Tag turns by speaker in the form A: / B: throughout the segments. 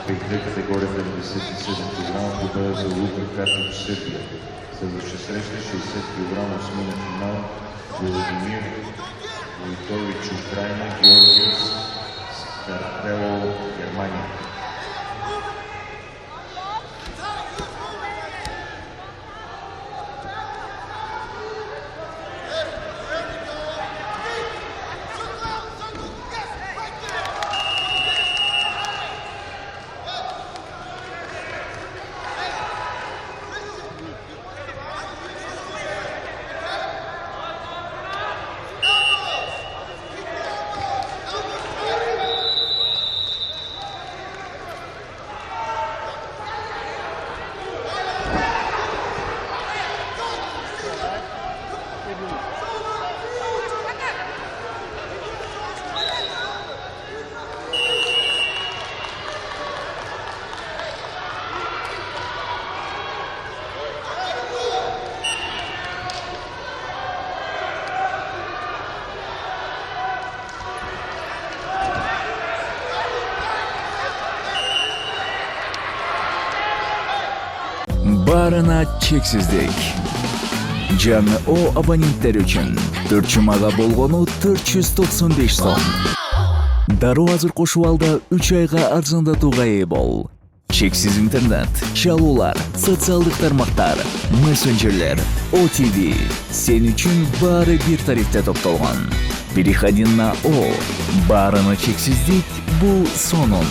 A: 2 категорията на 97 кг победа за Лука Катич, Сърбия. Следваща среща 60 кг осмина финал Володимир Войтович, Украина, Георгиос Скарпело, Германия.
B: Барына чексиздик. Жаңы О абоненттер үчүн 4 жумага болгону 495 сом. Дароо азыр кошуп алда 3 айга арзандатууга ээ бол. Чексиз интернет, чалуулар, социалдык тармактар, мессенджерлер, OTV. Сен үчүн баары бир тарифте топтолгон. Переходи на О. Барына чексиздик бул сонун.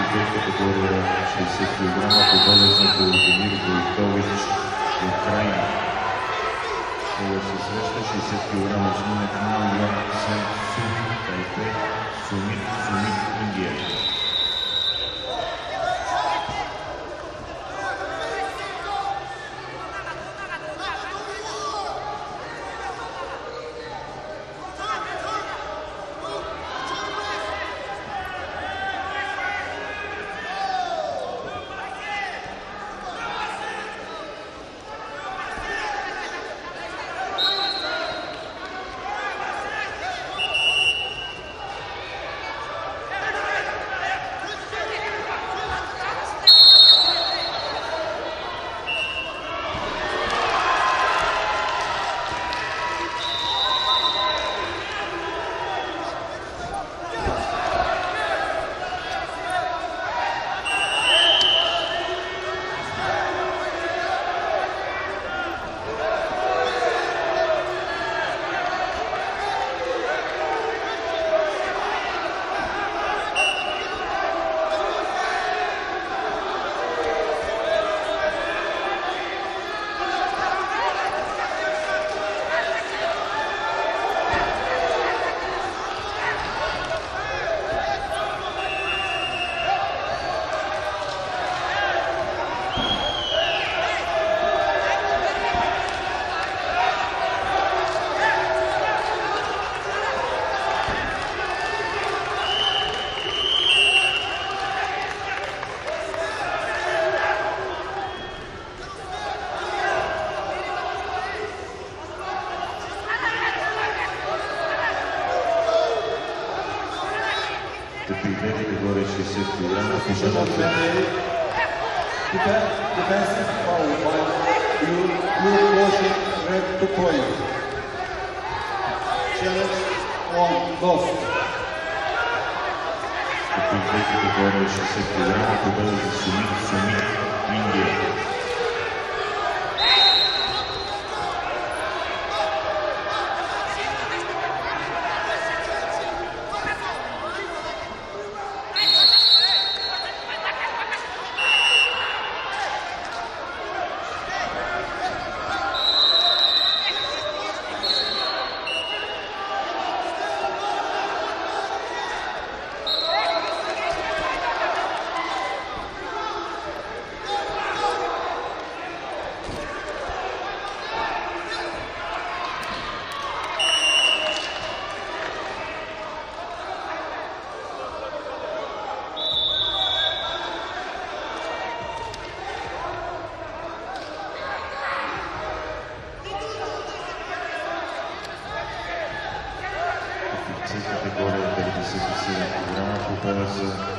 A: категория 60 кг, победа за Володимир Войтович, Украина. Следваща среща 60 кг осмина финал Йон Сен Сун, Тайпей, Сумит, Индия. Категория 60 кг, победа за
C: Defensive foul by Blue Russian red 2 point. Challenge on lost.
A: категория 60 кг, победа за Сумит, Индия. Категория 57 кг, победа за